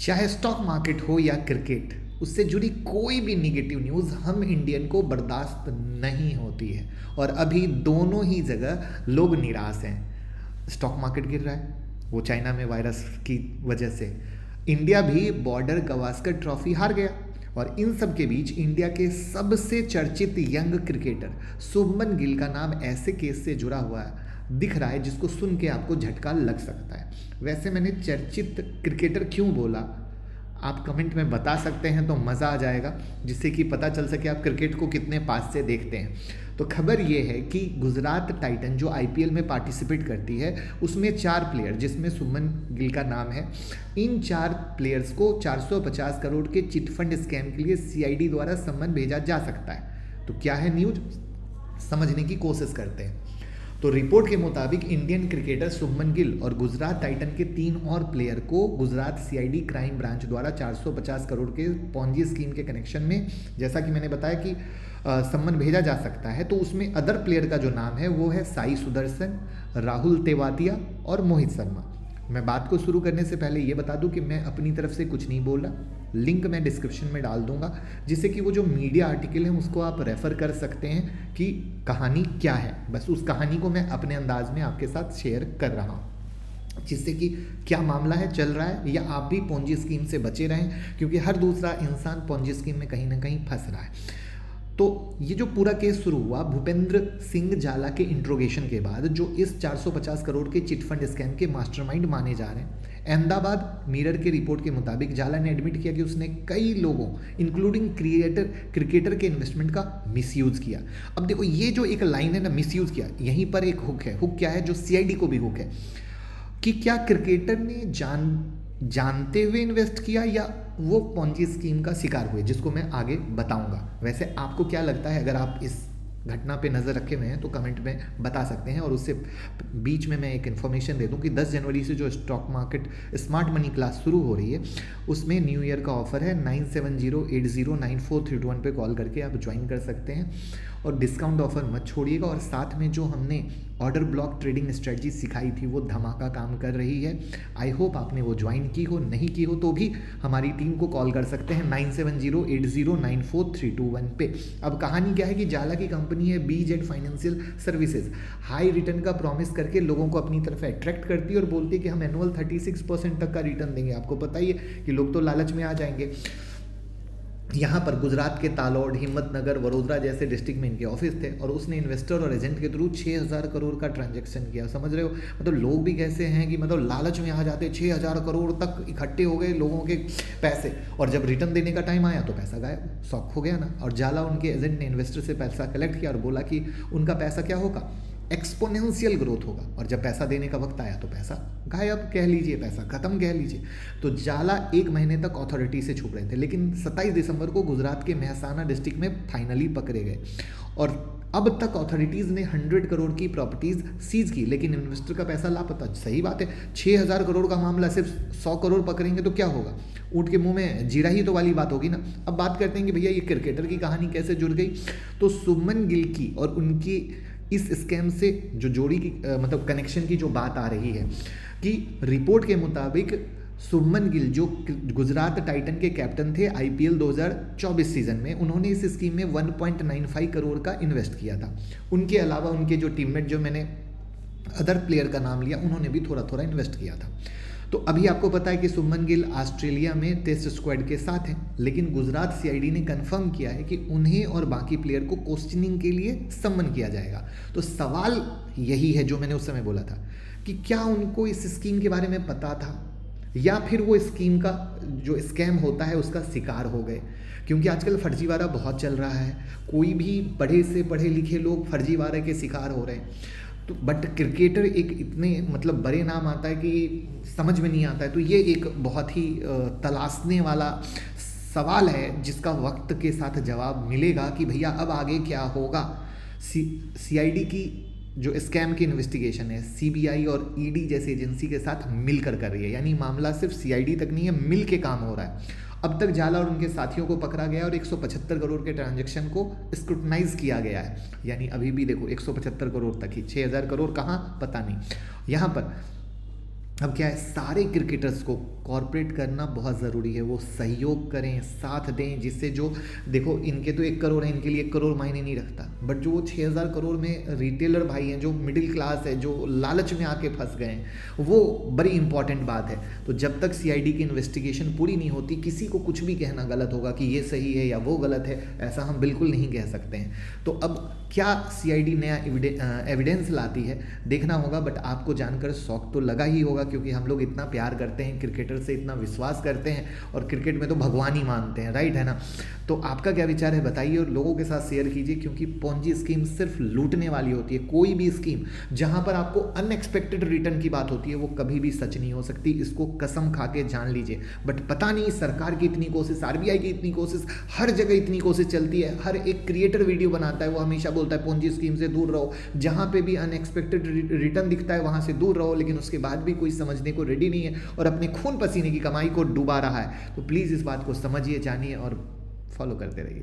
चाहे stock market हो या क्रिकेट, उससे जुड़ी कोई भी निगेटिव न्यूज़ हम इंडियन को बर्दाश्त नहीं होती है। और अभी दोनों ही जगह लोग निराश हैं। स्टॉक मार्केट गिर रहा है, वो चाइना में वायरस की वजह से। इंडिया भी बॉर्डर गवास्कर ट्रॉफी हार गया। और इन सब के बीच इंडिया के सबसे चर्चित यंग क्रिकेटर शुभमन गिल का नाम ऐसे केस से जुड़ा हुआ दिख रहा है जिसको सुन के आपको झटका लग सकता है। वैसे मैंने चर्चित क्रिकेटर क्यों बोला, आप कमेंट में बता सकते हैं तो मज़ा आ जाएगा, जिससे कि पता चल सके आप क्रिकेट को कितने पास से देखते हैं। तो खबर ये है कि गुजरात टाइटन जो आईपीएल में पार्टिसिपेट करती है, उसमें 4 प्लेयर, जिसमें शुभमन गिल का नाम है, इन 4 प्लेयर्स को 450 करोड़ के चिटफंड स्कैम के लिए सीआईडी द्वारा सम्मन भेजा जा सकता है। तो क्या है न्यूज़, समझने की कोशिश करते हैं। तो रिपोर्ट के मुताबिक इंडियन क्रिकेटर शुभमन गिल और गुजरात टाइटन के 3 और प्लेयर को गुजरात सीआईडी क्राइम ब्रांच द्वारा 450 करोड़ के पॉन्जी स्कीम के कनेक्शन में, जैसा कि मैंने बताया कि सम्मन भेजा जा सकता है। तो उसमें अदर प्लेयर का जो नाम है वो है साई सुदर्शन, राहुल तेवातिया और मोहित शर्मा। मैं बात को शुरू करने से पहले ये बता दूं कि मैं अपनी तरफ से कुछ नहीं बोल रहा। लिंक मैं डिस्क्रिप्शन में डाल दूंगा, जिससे कि वो जो मीडिया आर्टिकल है उसको आप रेफ़र कर सकते हैं कि कहानी क्या है। बस उस कहानी को मैं अपने अंदाज में आपके साथ शेयर कर रहा हूँ, जिससे कि क्या मामला है, चल रहा है, या आप भी पोंजी स्कीम से बचे रहें, क्योंकि हर दूसरा इंसान पोंजी स्कीम में कहीं ना कहीं फंस रहा है। तो ये जो पूरा केस शुरू हुआ भूपेंद्र सिंह जाला के इंट्रोगेशन के बाद, जो इस 450 करोड़ के चिटफंड स्कैम के मास्टरमाइंड माने जा रहे हैं। अहमदाबाद मिरर के रिपोर्ट के मुताबिक जाला ने एडमिट किया कि उसने कई लोगों इंक्लूडिंग क्रिकेटर के इन्वेस्टमेंट का मिसयूज़ किया। अब देखो ये जो एक लाइन है ना, मिसयूज़ किया, यहीं पर एक हुक है। हुक क्या है, जो सीआईडी को भी हुक है कि क्या क्रिकेटर ने जानते हुए इन्वेस्ट किया या वो पॉन्जी स्कीम का शिकार हुए, जिसको मैं आगे बताऊंगा। वैसे आपको क्या लगता है, अगर आप इस घटना पे नज़र रखे हुए हैं तो कमेंट में बता सकते हैं। और उससे बीच में मैं एक इन्फॉर्मेशन दे दूं कि 10 जनवरी से जो stock market smart money class शुरू हो रही है, उसमें न्यू ईयर का ऑफर है। 9708094321 पे कॉल करके आप ज्वाइन कर सकते हैं। और डिस्काउंट ऑफर मत छोड़िएगा। और साथ में जो हमने ऑर्डर ब्लॉक ट्रेडिंग स्ट्रेटजी सिखाई थी वो धमाका काम कर रही है। आई होप आपने वो ज्वाइन की हो, नहीं की हो तो भी हमारी टीम को कॉल कर सकते हैं 9708094321 पे। अब कहानी क्या है कि जाला की कंपनी है BZ financial services, high return का प्रॉमिस करके लोगों को अपनी तरफ अट्रैक्ट करती है और बोलती है कि हम एनुअल 36% तक का रिटर्न देंगे। आपको पता ही है कि लोग तो लालच में आ जाएंगे। यहाँ पर गुजरात के तालोड़, हिम्मतनगर, वडोदरा जैसे डिस्ट्रिक्ट में इनके ऑफिस थे और उसने इन्वेस्टर और एजेंट के थ्रू 6000 करोड़ का ट्रांजैक्शन किया। समझ रहे हो, मतलब लोग भी कैसे हैं कि मतलब लालच में आ जाते। 6000 करोड़ तक इकट्ठे हो गए लोगों के पैसे, और जब रिटर्न देने का टाइम आया तो पैसा गायब, शॉक हो गया ना। और जाला उनके एजेंट ने इन्वेस्टर से पैसा कलेक्ट किया और बोला कि उनका पैसा क्या होगा, एक्सपोनेंशियल ग्रोथ होगा। और जब पैसा देने का वक्त आया तो पैसा गायब कह लीजिए, पैसा खत्म कह लीजिए। तो जाला 1 महीने तक अथॉरिटी से छुप रहे थे, लेकिन 27 दिसंबर को गुजरात के मेहसाना डिस्ट्रिक्ट में फाइनली पकड़े गए। और अब तक अथॉरिटीज़ ने 100 करोड़ की प्रॉपर्टीज़ सीज की, लेकिन इन्वेस्टर का पैसा लापता। सही बात है, 6000 करोड़ का मामला, सिर्फ 100 करोड़ पकड़ेंगे तो क्या होगा, ऊँट के मुंह में जीरा ही तो वाली बात होगी ना। अब बात करते हैं कि भैया ये क्रिकेटर की कहानी कैसे जुड़ गई। तो शुभमन गिल की और उनकी इस स्कैम से जो जोड़ी की मतलब कनेक्शन की जो बात आ रही है कि रिपोर्ट के मुताबिक शुभमन गिल जो गुजरात टाइटन के कैप्टन थे आईपीएल 2024 सीजन में, उन्होंने इस स्कीम में 1.95 करोड़ का इन्वेस्ट किया था। उनके अलावा उनके जो टीममेट, जो मैंने अदर प्लेयर का नाम लिया, उन्होंने भी थोड़ा थोड़ा इन्वेस्ट किया था। तो अभी आपको पता है कि शुभमन गिल ऑस्ट्रेलिया में टेस्ट स्क्वाड के साथ हैं, लेकिन गुजरात सीआईडी ने कंफर्म किया है कि उन्हें और बाकी प्लेयर को क्वेश्चनिंग के लिए सम्मन किया जाएगा। तो सवाल यही है जो मैंने उस समय बोला था कि क्या उनको इस स्कीम के बारे में पता था, या फिर वो स्कीम का जो स्कैम होता है उसका शिकार हो गए। क्योंकि आजकल फर्जीवाड़ा बहुत चल रहा है, कोई भी बड़े से पढ़े लिखे लोग फर्जीवाड़े के शिकार हो रहे हैं। तो बट क्रिकेटर एक इतने मतलब बड़े नाम आता है कि समझ में नहीं आता है। तो ये एक बहुत ही तलाशने वाला सवाल है, जिसका वक्त के साथ जवाब मिलेगा कि भैया अब आगे क्या होगा। सीआईडी की जो स्कैम की इन्वेस्टिगेशन है सीबीआई और ईडी जैसी एजेंसी के साथ मिलकर कर रही है, यानी मामला सिर्फ सीआईडी तक नहीं है, मिल के काम हो रहा है। अब तक जाला और उनके साथियों को पकड़ा गया और 175 करोड़ के ट्रांजैक्शन को स्क्रूटनाइज किया गया है। यानी अभी भी देखो 175 करोड़ तक ही, 6000 करोड़ कहाँ पता नहीं। यहाँ पर अब क्या है, सारे क्रिकेटर्स को कॉर्पोरेट करना बहुत ज़रूरी है, वो सहयोग करें, साथ दें, जिससे जो देखो इनके तो 1 करोड़ है, इनके लिए 1 करोड़ मायने नहीं रखता, बट जो वो 6,000 करोड़ में रिटेलर भाई हैं, जो मिडिल क्लास है, जो लालच में आके फंस गए हैं, वो बड़ी इंपॉर्टेंट बात है। तो जब तक सीआईडी की इन्वेस्टिगेशन पूरी नहीं होती, किसी को कुछ भी कहना गलत होगा कि ये सही है या वो गलत है, ऐसा हम बिल्कुल नहीं कह सकते हैं। तो अब क्या सीआईडी नया एविडेंस लाती है, देखना होगा। बट आपको जानकर शौक तो लगा ही होगा, क्योंकि हम लोग इतना प्यार करते हैं क्रिकेटर से, इतना विश्वास करते हैं, और क्रिकेट में तो भगवान ही मानते हैं, राइट है ना। तो आपका क्या विचार है बताइए, और लोगों के साथ शेयर कीजिए, क्योंकि पोंजी स्कीम सिर्फ लूटने वाली होती है। कोई भी स्कीम जहां पर आपको अनएक्सपेक्टेड रिटर्न की बात होती है, वो कभी भी सच नहीं हो सकती, इसको कसम खा के जान लीजिए। बट पता नहीं, सरकार की इतनी कोशिश, आरबीआई की इतनी कोशिश, हर जगह इतनी कोशिश चलती है, हर एक क्रिएटर वीडियो बनाता है, वो हमेशा बोलता है पोंजी स्कीम से दूर रहो, जहां पे भी अनएक्सपेक्टेड रिटर्न दिखता है वहां से दूर रहो, लेकिन उसके बाद भी कोई समझने को रेडी नहीं है और अपने खून पसीने की कमाई को डुबा रहा है। तो प्लीज़ इस बात को समझिए, जानिए और फॉलो करते रहिए।